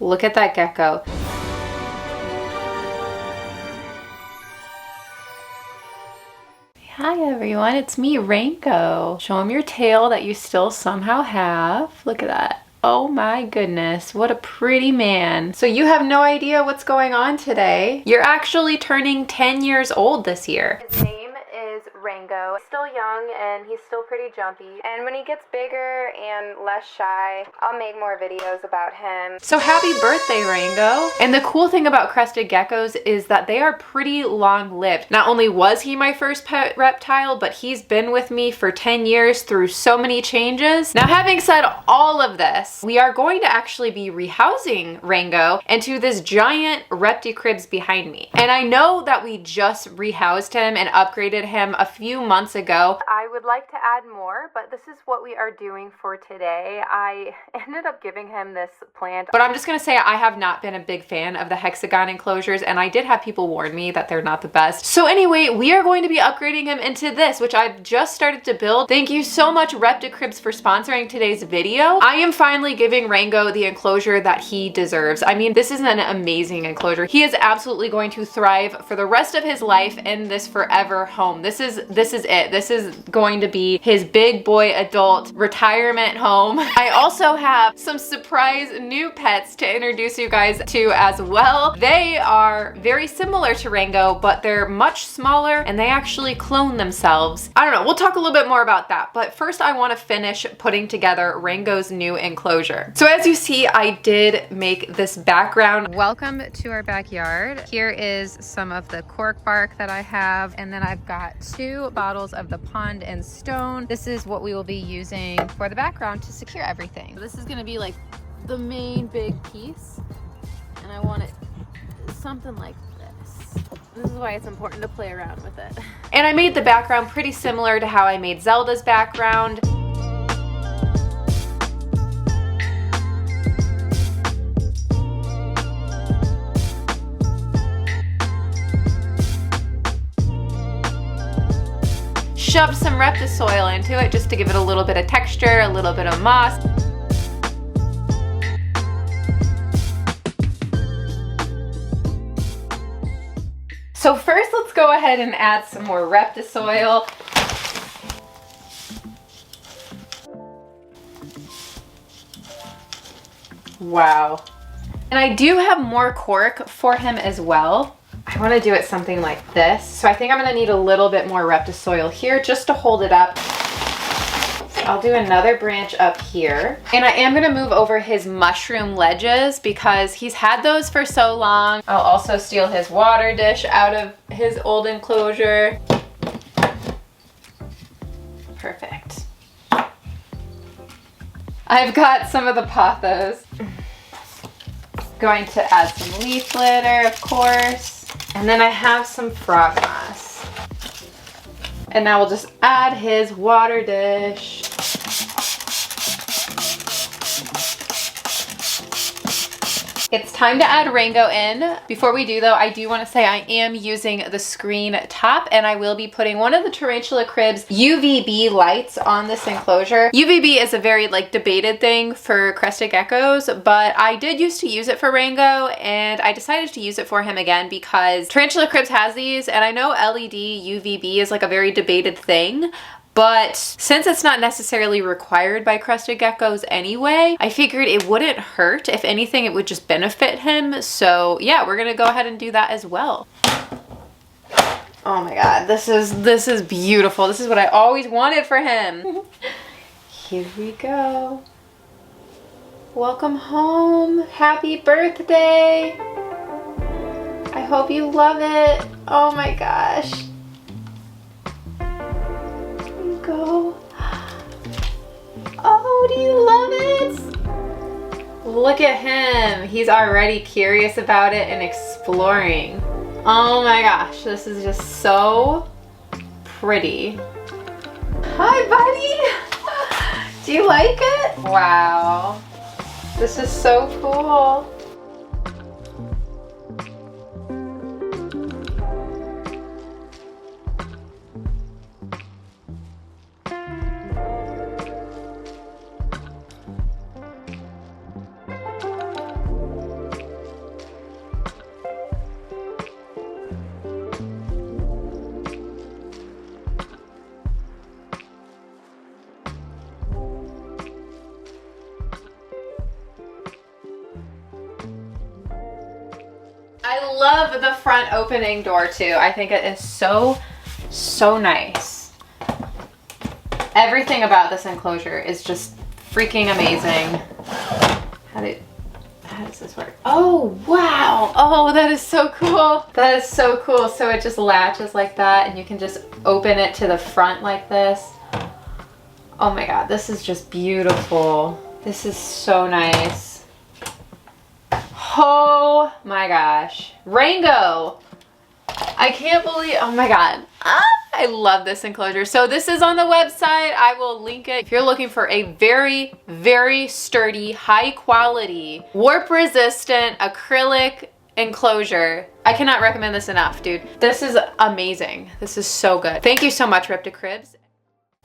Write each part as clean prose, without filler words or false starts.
Look at that gecko. Hi everyone, it's me, Rango. Show him your tail that you still somehow have. Look at that. Oh my goodness, what a pretty man. So you have no idea what's going on today. You're actually turning 10 years old this year. His name is Rango. He's still young and he's still pretty jumpy. And when he gets bigger and less shy, I'll make more videos about him. So happy birthday, Rango. And the cool thing about crested geckos is that they are pretty long-lived. Not only was he my first pet reptile, but he's been with me for 10 years through so many changes. Now, having said all of this, we are going to actually be rehousing Rango into this giant repti-cribs behind me. And I know that we just rehoused him and upgraded him a few months ago. I would like to add more, but this is what we are doing for today. I ended up giving him this plant, but I'm just gonna say I have not been a big fan of the hexagon enclosures, and I did have people warn me that they're not the best. So anyway, we are going to be upgrading him into this, which I've just started to build. Thank you so much, repti-cribs, for sponsoring today's video. I am finally giving Rango the enclosure that he deserves. I mean, this is an amazing enclosure. He is absolutely going to thrive for the rest of his life in this forever home. This is it. This is going to be his big boy adult retirement home. I also have some surprise new pets to introduce you guys to as well. They are very similar to Rango, but they're much smaller and they actually clone themselves. I don't know, we'll talk a little bit more about that, but first I want to finish putting together Rango's new enclosure. So as you see, I did make this background. Welcome to our backyard. Here is some of the cork bark that I have, and then I've got 2 bottles of the pond and stone. This is what we will be using for the background to secure everything. This is gonna be like the main big piece, and I want it something like this. This is why it's important to play around with it. And I made the background pretty similar to how I made Zelda's background. Shoved some repti-soil into it just to give it a little bit of texture, a little bit of moss. So first, let's go ahead and add some more repti-soil. Wow. And I do have more cork for him as well. I want to do it something like this. So I think I'm going to need a little bit more repti-soil here just to hold it up. So I'll do another branch up here. And I am going to move over his mushroom ledges because he's had those for so long. I'll also steal his water dish out of his old enclosure. Perfect. I've got some of the pothos. Going to add some leaf litter, of course. And then I have some frog moss. And now we'll just add his water dish. It's time to add Rango in. Before we do though, I do want to say I am using the screen top, and I will be putting one of the Tarantula Cribs UVB lights on this enclosure. UVB is a very debated thing for crested geckos, but I did used to use it for Rango, and I decided to use it for him again because Tarantula Cribs has these, and I know LED UVB is like a very debated thing. But since it's not necessarily required by crested geckos anyway, I figured it wouldn't hurt. If anything, it would just benefit him. So yeah, we're gonna go ahead and do that as well. Oh my God, this is beautiful. This is what I always wanted for him. Here we go. Welcome home. Happy birthday. I hope you love it. Oh my gosh. Go. Oh, do you love it? Look at him. He's already curious about it and exploring. Oh my gosh, this is just so pretty. Hi, buddy. Do you like it? Wow. This is so cool. I love the front opening door too. I think it is so nice. Everything about this enclosure is just freaking amazing. How does this work? Oh, wow. Oh, that is so cool. That is so cool. So it just latches like that and you can just open it to the front like this. Oh my God, this is just beautiful. This is so nice. Oh my gosh. Rango. I can't believe, oh my God. I love this enclosure. So this is on the website. I will link it. If you're looking for a very, very sturdy, high quality, warp resistant acrylic enclosure, I cannot recommend this enough, dude. This is amazing. This is so good. Thank you so much, Rip Cribs.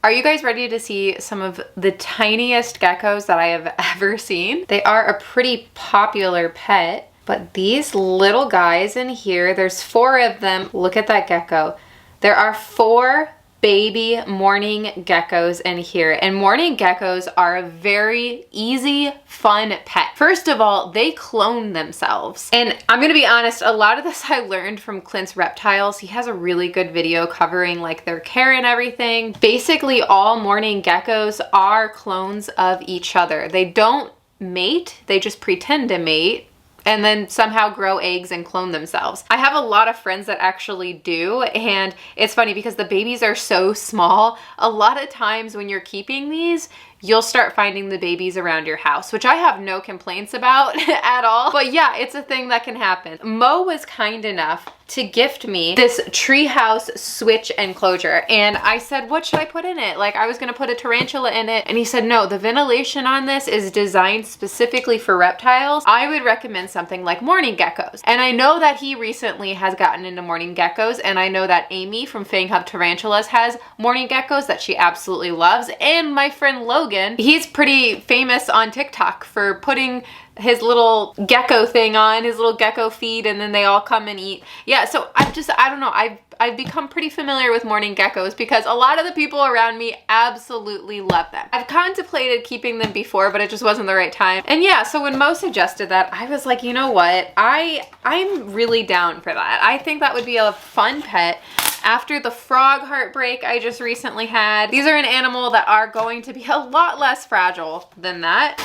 Are you guys ready to see some of the tiniest geckos that I have ever seen? They are a pretty popular pet, but these little guys in here, there's 4 of them. Look at that gecko. There are 4 baby mourning geckos in here, and mourning geckos are a very easy, fun pet. First of all, they clone themselves. And I'm gonna be honest, a lot of this I learned from Clint's Reptiles. He has a really good video covering like their care and everything. Basically, all mourning geckos are clones of each other. They don't mate, they just pretend to mate and then somehow grow eggs and clone themselves. I have a lot of friends that actually do, and it's funny because the babies are so small. A lot of times when you're keeping these, you'll start finding the babies around your house, which I have no complaints about at all. But yeah, it's a thing that can happen. Mo was kind enough to gift me this treehouse switch enclosure. And I said, what should I put in it? Like I was gonna put a tarantula in it. And he said, no, the ventilation on this is designed specifically for reptiles. I would recommend something like mourning geckos. And I know that he recently has gotten into mourning geckos. And I know that Amy from Fang Hub Tarantulas has mourning geckos that she absolutely loves. And my friend Logan, he's pretty famous on TikTok for putting his little gecko thing on, his little gecko feed, and then they all come and eat. Yeah, so I don't know, I've become pretty familiar with mourning geckos because a lot of the people around me absolutely love them. I've contemplated keeping them before, but it just wasn't the right time. And yeah, so when Mo suggested that, I was like, you know what? I'm really down for that. I think that would be a fun pet. After the frog heartbreak I just recently had, these are an animal that are going to be a lot less fragile than that.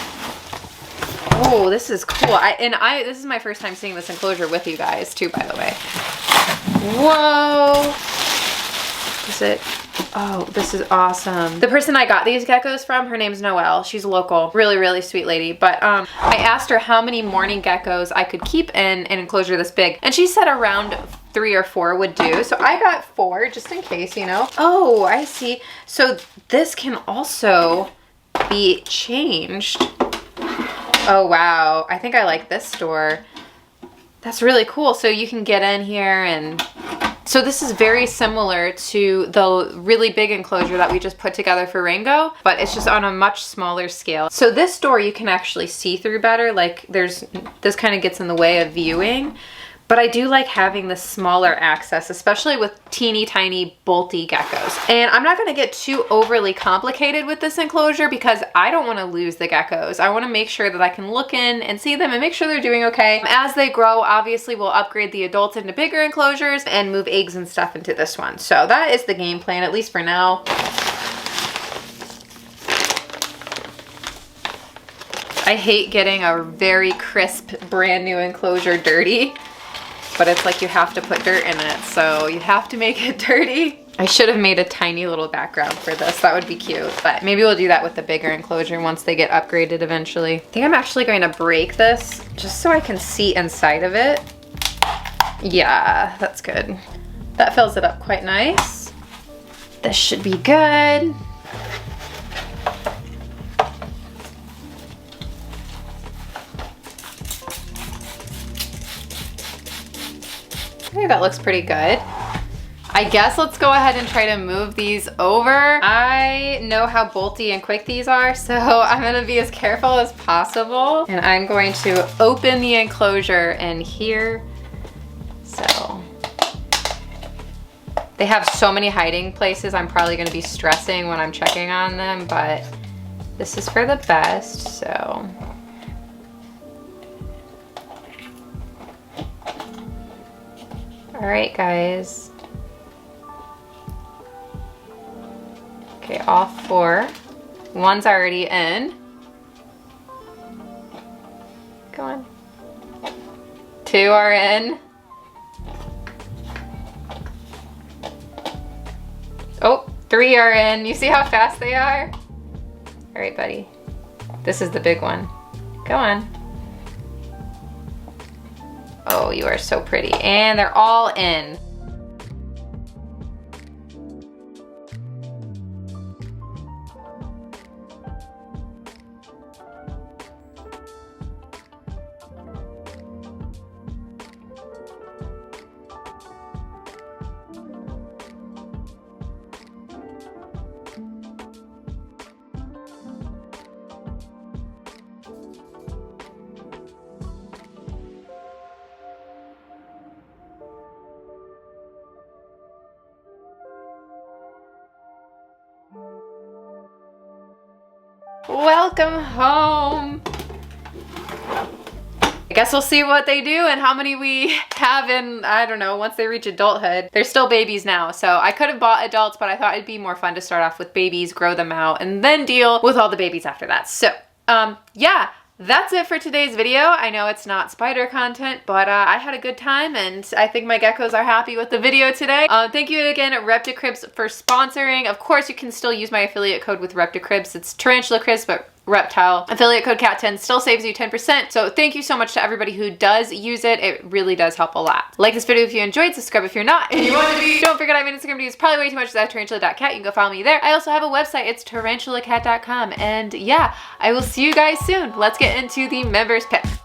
Oh, this is cool. This is my first time seeing this enclosure with you guys too, by the way. Whoa. Is it? Oh, this is awesome. The person I got these geckos from, her name's Noelle. She's local. Really, really sweet lady. But I asked her how many mourning geckos I could keep in an enclosure this big. And she said around 3 or 4 would do. So I got 4 just in case, you know. Oh, I see. So this can also be changed. Oh, wow. I think I like this door. That's really cool. So you can get in here and... So this is very similar to the really big enclosure that we just put together for Rango, but it's just on a much smaller scale. So this door you can actually see through better. Like this kind of gets in the way of viewing. But I do like having the smaller access, especially with teeny tiny bolty geckos. And I'm not gonna get too overly complicated with this enclosure because I don't wanna lose the geckos. I wanna make sure that I can look in and see them and make sure they're doing okay. As they grow, obviously we'll upgrade the adults into bigger enclosures and move eggs and stuff into this one. So that is the game plan, at least for now. I hate getting a very crisp, brand new enclosure dirty. But it's like you have to put dirt in it, so you have to make it dirty. I should have made a tiny little background for this. That would be cute, but maybe we'll do that with the bigger enclosure once they get upgraded eventually. I think I'm actually going to break this just so I can see inside of it. Yeah, that's good. That fills it up quite nice. This should be good. Okay, that looks pretty good. I guess let's go ahead and try to move these over. I know how bolty and quick these are, so I'm gonna be as careful as possible. And I'm going to open the enclosure in here. So, they have so many hiding places, I'm probably gonna be stressing when I'm checking on them, but this is for the best, so. All right, guys. Okay, all 4. One's already in. Go on. 2 are in. Oh, 3 are in. You see how fast they are? All right, buddy. This is the big one. Go on. Oh, you are so pretty. And they're all in. Welcome home. I guess we'll see what they do and how many we have in, I don't know, once they reach adulthood. They're still babies now, so I could have bought adults, but I thought it'd be more fun to start off with babies, grow them out, and then deal with all the babies after that. So, yeah. That's it for today's video. I know it's not spider content, but I had a good time and I think my geckos are happy with the video today. Thank you again, Repticribs, for sponsoring. Of course, you can still use my affiliate code with Repticribs. It's Tarantula Kat, but reptile. Affiliate code CAT10 still saves you 10%. So thank you so much to everybody who does use it. It really does help a lot. Like this video if you enjoyed, subscribe if you're not. If you want to be. Don't forget I have an Instagram to use probably way too much. That's tarantula.kat. You can go follow me there. I also have a website. It's tarantulakat.com. And yeah, I will see you guys soon. Let's get into the members picks.